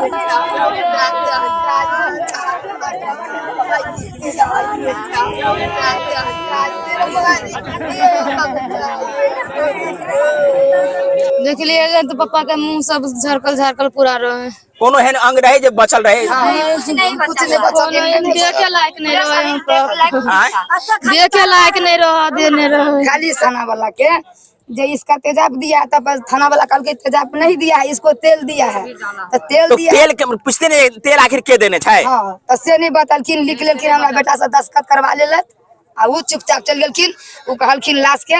देख लिएगा तो पापा का मुंह सब झरकल झरकल पूरा रहे। कोनो है अंग रहे जो बचल रहे? देखे लायक नहीं रहे, देखे लायक नहीं रहा, देने रहे खाली थाना वाला के जो इसका तेजाब दिया था, बस थाना वाला कल के तेजाब नहीं दिया है, इसको तेल दिया है। तो तेल तो दिया तेल के पूछते नहीं, तेल आखिर के देने छे? हाँ, तो से नहीं बतलखिन, लिख लेलखिन हमारा बेटा से दस्तखत करवा लेलत आ वो चुपचाप चल गेलखिन। वो कहलखिन लाश के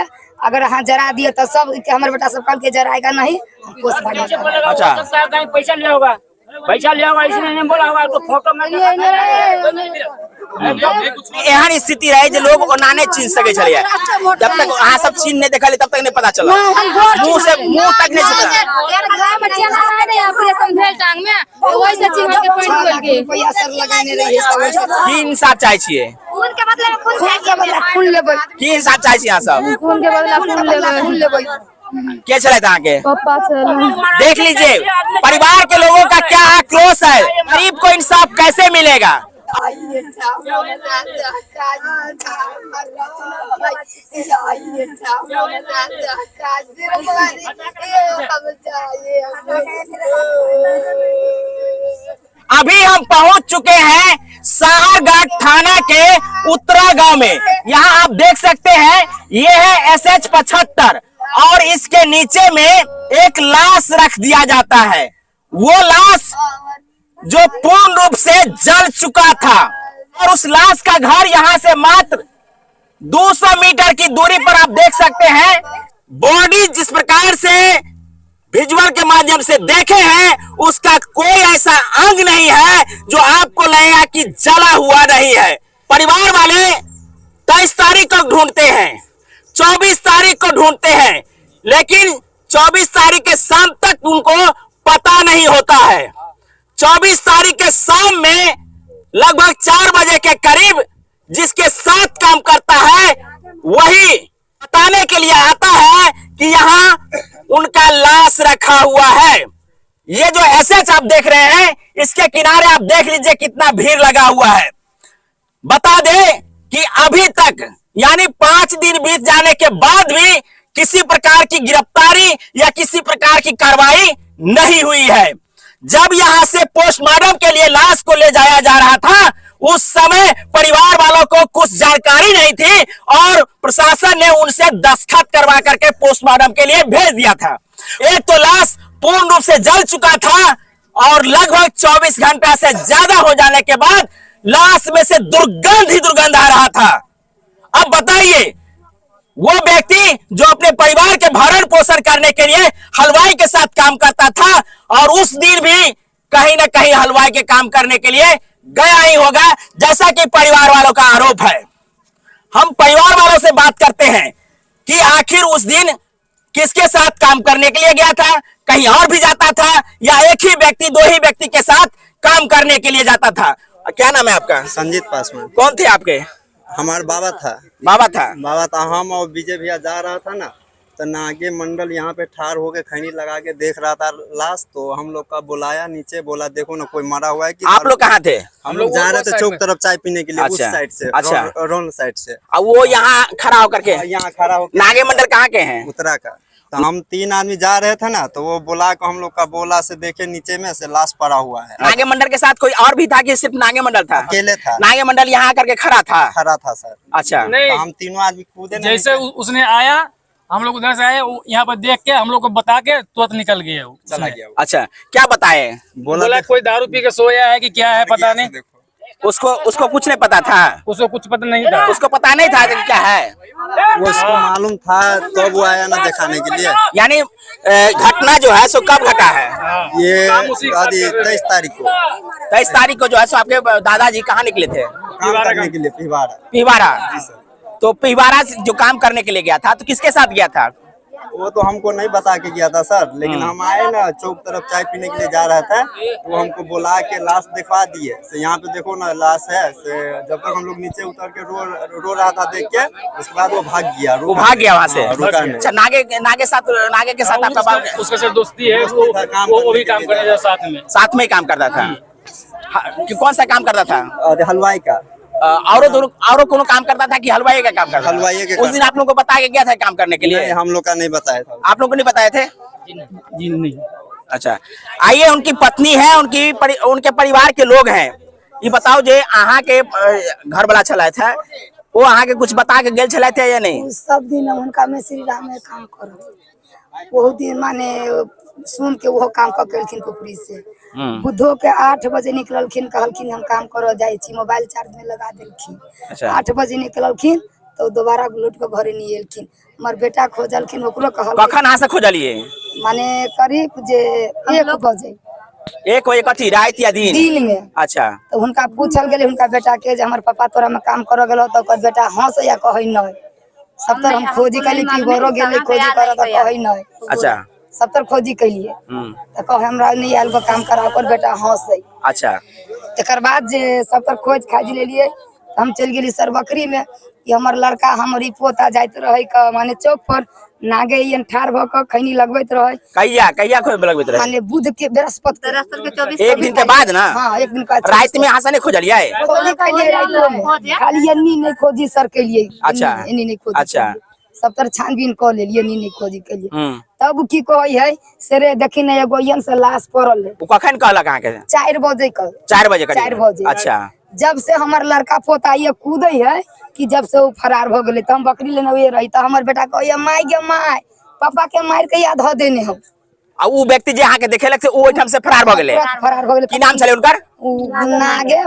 अगर हाँ जरा दिए तो सब हमारे बेटा सब कल के जराएगा नहीं। अच्छा, पैसा लिया होगा, पैसा लिया होगा, इसने नहीं बोला होगा तो फोटो में एहन स्थिति रहे जो लोग ओनाने छीन सके छलिए, जब तक अहाँ सब छीन नहीं देखल तब तक नहीं पता चला, मुंह से मुंह तक नहीं चला। की इंसाफ चाहे छिए? की इंसाफ चाहे छिए? यहाँ सब के चले था के पापा चले। देख लीजिए परिवार के लोगों का क्या आक्रोश है, गरीब को इंसाफ कैसे मिलेगा? अभी हम पहुंच चुके हैं साहरघाट थाना के उत्तरा गांव में। यहाँ आप देख सकते हैं ये है SH 75 और इसके नीचे में एक लाश रख दिया जाता है। वो लाश जो पूर्ण रूप से जल चुका था और उस लाश का घर यहाँ से मात्र 200 मीटर की दूरी पर आप देख सकते हैं। बॉडी जिस प्रकार से विजुअल के माध्यम से देखे हैं उसका कोई ऐसा अंग नहीं है जो आपको लगेगा कि जला हुआ नहीं है। परिवार वाले 23 तारीख को ढूंढते हैं, 24 तारीख को ढूंढते हैं, लेकिन 24 तारीख के शाम तक उनको पता नहीं होता है। 24 तारीख के शाम में लगभग 4 बजे के करीब जिसके साथ काम करता है वही बताने के लिए आता है कि यहाँ उनका लाश रखा हुआ है। ये जो SH आप देख रहे हैं इसके किनारे आप देख लीजिए कितना भीड़ लगा हुआ है। बता दें कि अभी तक यानी 5 दिन बीत जाने के बाद भी किसी प्रकार की गिरफ्तारी या किसी प्रकार की कार्रवाई नहीं हुई है। जब यहां से पोस्टमार्टम के लिए लाश को ले जाया जा रहा था उस समय परिवार वालों को कुछ जानकारी नहीं थी और प्रशासन ने उनसे दस्तखत करवा करके पोस्टमार्टम के लिए भेज दिया था। एक तो लाश पूर्ण रूप से जल चुका था और लगभग 24 घंटा से ज्यादा हो जाने के बाद लाश में से दुर्गंध ही दुर्गंध आ रहा था। अब बताइए वो व्यक्ति जो अपने परिवार के भरण पोषण करने के लिए हलवाई के साथ काम करता था और उस दिन भी कहीं ना कहीं हलवाई के काम करने के लिए गया ही होगा, जैसा कि परिवार वालों का आरोप है। हम परिवार वालों से बात करते हैं कि आखिर उस दिन किसके साथ काम करने के लिए गया था, कहीं और भी जाता था या एक ही व्यक्ति 2 ही व्यक्ति के साथ काम करने के लिए जाता था। क्या नाम है आपका? संजीत पासवान। कौन थे आपके? हमारा बाबा था। बाबा था? बाबा था। हम और विजय भैया जा रहा था ना तो नागे मंडल यहाँ पे ठार होके खैनी लगा के देख रहा था लाश, तो हम लोग का बुलाया नीचे, बोला देखो ना कोई मरा हुआ है कि। आप लोग कहाँ थे? हम लोग जा रहे थे चौक तरफ चाय पीने के लिए। अच्छा, उस साइड से। अच्छा, रोन साइड से। अब वो यहाँ खड़ा होकर के यहाँ खड़ा होकर। नागे मंडल कहाँ के हैं? उत्तरा का। तो हम 3 आदमी जा रहे थे ना तो वो बुला को हम लोग का बोला से देखे नीचे में से लाश पड़ा हुआ है। नागे मंडल के साथ कोई और भी था कि सिर्फ नागे मंडल था? अकेले था। नागे मंडल यहाँ करके खड़ा था? खड़ा था सर। अच्छा, तो हम तीनों आदमी कूदे। जैसे उसने आया हम लोग उधर से आए, यहाँ पर देख के हम लोग को बता के तुरंत निकल गए, चला गया। अच्छा, क्या बताए? बोला कोई दारू पी के सोया है कि क्या है पता नहीं। उसको कुछ नहीं पता था? उसको कुछ पता नहीं था। उसको पता नहीं था कि क्या है? वो उसको मालूम था तो वो आया ना दिखाने के लिए। यानी घटना जो है सो कब घटा है? ये 23 तारीख को। 23 तारीख को जो है सो आपके दादाजी कहाँ निकले थे? काम करने के लिए पिहवाड़ा। पिहवाड़ा। तो पिहवाड़ा जो काम करने के लिए गया था तो किसके साथ गया था? वो तो हमको नहीं बता के गया था सर, लेकिन हम आए ना चौक तरफ चाय पीने के लिए जा रहा था, तो हमको बुला के लाश दिखवा दिए। से यहाँ पे देखो ना लाश है। से जब तक हम लोग नीचे उतर के रो रहा था देख के, उसके बाद वो भाग गया। वो भाग गया वहाँ से। अच्छा, नागे के साथ आपका उसका सर दोस्ती है, वो भी काम करने साथ में ही काम करता था। कौन सा काम करता था? हलवाई का। औरों कोनो काम करता था कि हलवाई का काम करता था? हलवाई के। उस दिन आप लोग को बता के गया था काम करने के लिए? हम लोग का नहीं बताया था। आप लोग को नहीं बताए थे? जी नहीं। अच्छा, आइए उनकी पत्नी है, उनके परिवार के लोग हैं। ये बताओ जे अहाँ के घर वाला चला था, वो अहाँ के कुछ बता के गेल चला थे या नहीं? सब दिन उनका में श्री राम में काम करो, बहुत दिन माने सुन के वो काम कर पुपरी से। बुधो के 8 बजे निकलखिन, कहलखिन हम काम करो जाए छी, मोबाइल चार्ज में लगा देलखिन। अच्छा। 8 बजे निकलखिन तो दोबारा लौट के घरे नहीं एलखिन। हमार बेटा खोजलखिन, ओकरो कहल। कखन अहाँ से खोजलिए? माने करीब जे 1 बजे। 1 बजे कथी, रात या दिन में? अच्छा। तो उनका पूछल गेले उनका बेटा के जे हमर पापा तोरा में काम करो गेलो, तो ओकर बेटा हंस या कहै नहीं। सब तर हम खोजी कली कि घरो गेले खोजी करो तो कहै नहीं। अच्छा। सब तर खोजी कलिए तो कहे हमरा नहीं आयल काम करा, ओकर बेटा हंसे। अच्छा। तकर बाद जे सब तर खोज खाज ले लिए, हम चल गेली सर बकरी में कि हमर लड़का हमरी पोता जाइत रहे का माने चौक पर नागे यन ठार भ के खैनी लगबैत रहे। कहिया खोज लगबैत रहे? माने बुध के बृहस्पति के 1 दिन के बाद ना? हां 1 दिन का रात में हंसने खोजलिए? खोजी कलिए रात में, खाली यन्नी नहीं खोजी सर के लिए। अच्छा। यन्नी नहीं खोजी। अच्छा। सब तर छानबीन कर ले लिए, नहीं खोजी के लिए। तब की कहै है सेरे देखी नहीं एगो यन से लाश पड़ल है। वो कखन कहलक अहाँ के? 4 बजे का। 4 बजे करीब? 4 बजे। अच्छा। जब से हमार लड़का पोता ये कूदे है कि जब से वो फरार हो गए, तो हम बकरी लेने हुए रही, तो हमार बेटा कहे माय गे माय, पापा के मार के याद ध देने हम। आ वो व्यक्ति जे अहाँ के देखेलक से ओ ओइठम से फरार भ गेले? फरार हो गेले। की नाम छले उनकर? नागे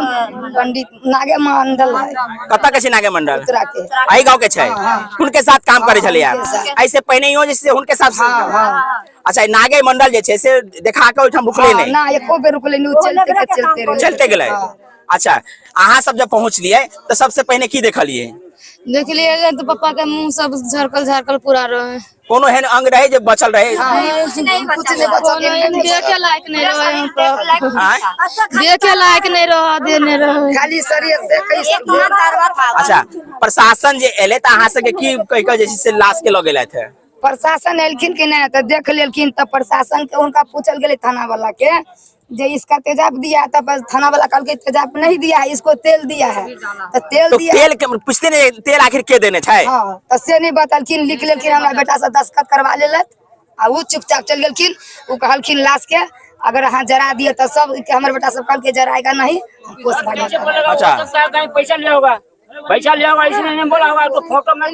पंडित नागे मंडल है। कत्ता के छी नागे मंडल? उत्तरा के। आई गांव के छै? उनके साथ काम करे छले आप? ऐसे पहले ही जैसे उनके साथ? अच्छा, नागे मंडल जे छै से देखा के ओइठम रुकले नहीं? ना एको बेर रुकले नहीं, चलते गेले। अच्छा, अहाँ सब जब पहुंचलिए तो सबसे पहले की देखलिए? देखलिए तो पापा के मुंह सब झरकल पूरा रहे। कोनो एहन अंग रहे जो बचल रहे? कुछ नहीं बचल। देखे लायक नहीं रहे, देखे लायक नहीं रहा, देने रहे खाली शरीर देखे। अच्छा, प्रशासन जे एले त अहाँ सबके की कह के जैसे से लाश के लगे लाए थे? प्रशासन एलखिन कि नहीं तो देख लेलखिन, तब प्रशासन के उनका पूछल गेले थाना वाला के जे इसका तेजाब दिया है, तब थाना वाला कल के तेजाब नहीं दिया है, इसको तेल दिया है। तो तेल तो दिया तेल के पूछते नहीं, तेल आखिर के देने छै? हाँ, तो से नहीं बतलखिन, लिख लेलखिन, हमरा बेटा से दस्तखत करवा लेलत आ वो चुपचाप चल गेलखिन। वो कहलखिन लाश के अगर अहाँ जरा दिए तो सब हमर बेटा सब कल के जराएगा नहीं, पोस्टमार्टम। अच्छा। पैसा लिया होगा, इसने नहीं बोला होगा तो फोटो में।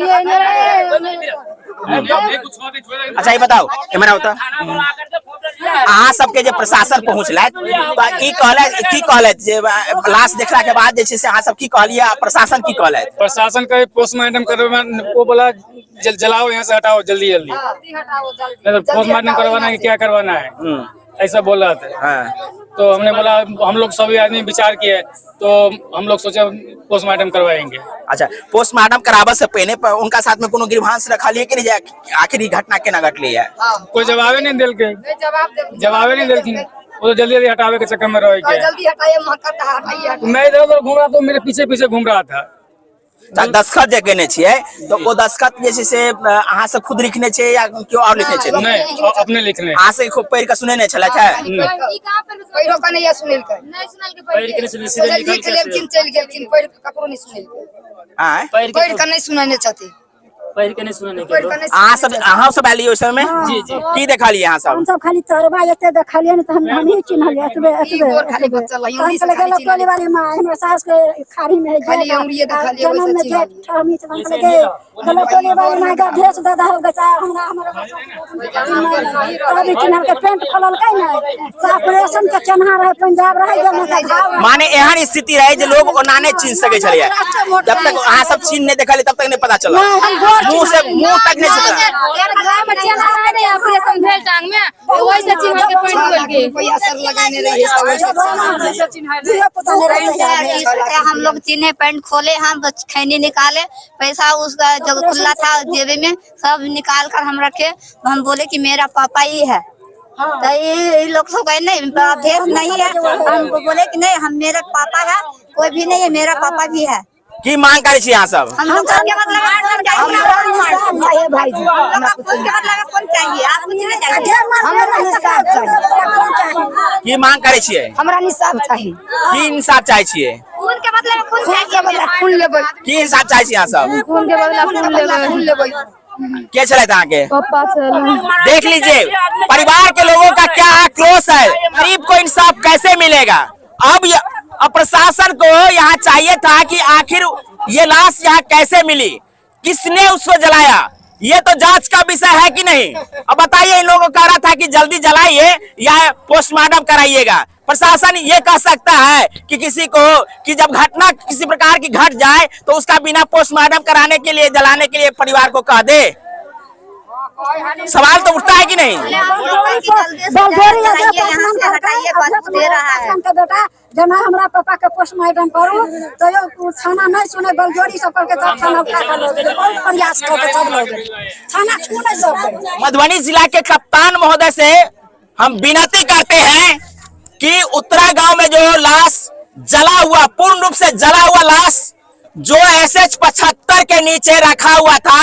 अच्छा, ये बताओ कैमरा होता अहाँ सबके जे प्रशासन पहुँचल तो की कहलत जे लाश देखला के बाद जे से अहाँ सब की कहलिए, प्रशासन की कहलत? प्रशासन का पोस्टमार्टम करवाना, वो बोला जलाओ यहाँ से, हटाओ जल्दी पोस्टमार्टम करवाना है, क्या करवाना है, ऐसा बोल रहा था। तो हमने बोला हम लोग सभी आदमी विचार किए, तो हम लोग सोचे पोस्टमार्टम करवाएंगे। अच्छा, पोस्टमार्टम करावे से पहले उनका साथ में कोनो गिरभांस रखा लिए कि नहीं, आखिर घटना केना घटली है? कोई जवाब नहीं दिल के, जवाब नहीं दिलखिन। वो तो जल्दी हटावे के चक्कर में रहे के। जल्दी हटाइए। मैं इधर उधर घूम रहा था, मेरे पीछे पीछे घूम रहा था। दस्खत जे केने छियै तो वो दस्खत जे छै से अहाँ से खुद लिखने छै या क्यों और लिखने छै? नहीं, अपने लिखने। अहाँ से खूब पढ़ के सुने नहीं छला छै? पहिरो का नहीं सुनेल के, नहीं सुनेल के, पढ़ के लिख लेलखिन, चल गेलखिन, पढ़ के ककरो नहीं सुनेल के। हां, पढ़ के नहीं सुनाने चाहते, पढ़ के नहीं सुनाने के। अहाँ सब आली ओइ समय? जी जी। की देखलिए अहाँ सब? हम सब खाली चरबा जते देखलिए न, त हम ही चिन्हलिए। एतबे खाली बच्चा ला यूं से खाली टोली वाली मां हमर सास के खाड़ी में खाली अंगुरिये देखलिए, वैसे चिन्ह हम तो हम लगे चलो टोली वाली मां का भेस दादा हो गया हमरा अभी चिन्ह के पेंट खोलल के ना, ऑपरेशन के चन्हा रहे, पंजाब रहे गेल का घाव। माने एहन स्थिति रहे जे लोग ओना नहीं चिन्ह सके छलिए, जब तक अहाँ सब चिन्ह नहीं देखलिए तब तक नहीं पता चला। हम मुंह तक नहीं छूता। ऑपरेशन भेल टांग में वही से चिन्ह के पेंट खोल के रुपया सर लगाने रही है हम लोग चिन्हे पैंट खोले, हम खैनी निकाले, पैसा उसका जब खुला था जेबे में सब निकाल कर हम रखे। हम बोले कि मेरा पापा ही है, तो ये लोग सब कहे नहीं भेद नहीं है। हम बोले कि नहीं हम मेरा पापा है, कोई भी नहीं है, मेरा पापा भी है। की मांग करे छी यहाँ सब? हम लोग के मतलब भाई जी कौन चाहिए, आप मुझे नहीं चाहिए। हमरा निसाब चाहिए, की मांग करे छियै? हमरा निसाब चाहिए। की इंसाफ चाहे छियै? खून के बदले में खून चाहिए। खून लेबै, की इंसाफ चाहे छी यहाँ सब? खून के बदला खून लेबै। के चले था आगे? पापा चला। देख लीजिए परिवार के लोगों का क्या आक्रोश है। गरीब को इंसाफ कैसे मिलेगा? अब प्रशासन को यहाँ चाहिए था कि आखिर ये लाश यहाँ कैसे मिली, किसने उसको जलाया, ये तो जांच का विषय है कि नहीं? अब बताइए, इन लोगों को कह रहा था कि जल्दी जलाइए या पोस्टमार्टम कराइएगा। प्रशासन ये कह सकता है कि किसी को कि जब घटना किसी प्रकार की घट जाए तो उसका बिना पोस्टमार्टम कराने के लिए जलाने के लिए परिवार को कह दे? सवाल तो उठता है कि नहीं? बेटा जना हमरा पापा के पोस्टमार्टम करू तो थाना नहीं सुने, बलजोरी सब करके थाना उठा कर लोगे, बहुत प्रयास करके सब लोग थाना छू नहीं सकते। मधुबनी जिला के कप्तान महोदय से हम विनती करते हैं कि उत्तरा गांव में जो लाश जला हुआ, पूर्ण रूप से जला हुआ लाश जो SH 75 के नीचे रखा हुआ था,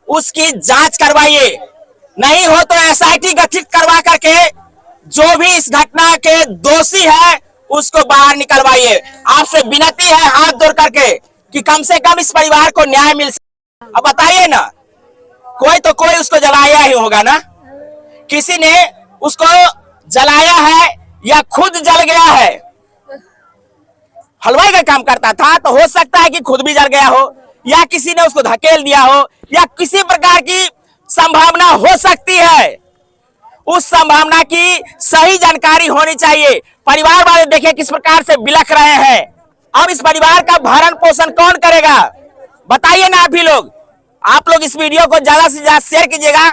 उसकी जांच करवाइए। नहीं हो तो SIT गठित करवा करके जो भी इस घटना के दोषी है उसको बाहर निकलवाइए। आपसे विनती है हाथ जोड़ करके कि कम से कम इस परिवार को न्याय मिल सके। अब बताइए ना, कोई तो कोई उसको जलाया ही होगा ना, किसी ने उसको जलाया है या खुद जल गया है। हलवाई का काम करता था तो हो सकता है कि खुद भी जल गया हो, या किसी ने उसको धकेल दिया हो, या किसी प्रकार की संभावना हो सकती है। उस संभावना की सही जानकारी होनी चाहिए। परिवार वाले देखें किस प्रकार से बिलख रहे हैं। अब इस परिवार का भरण पोषण कौन करेगा? बताइए ना आप ही लोग। आप लोग इस वीडियो को ज्यादा से ज्यादा शेयर कीजिएगा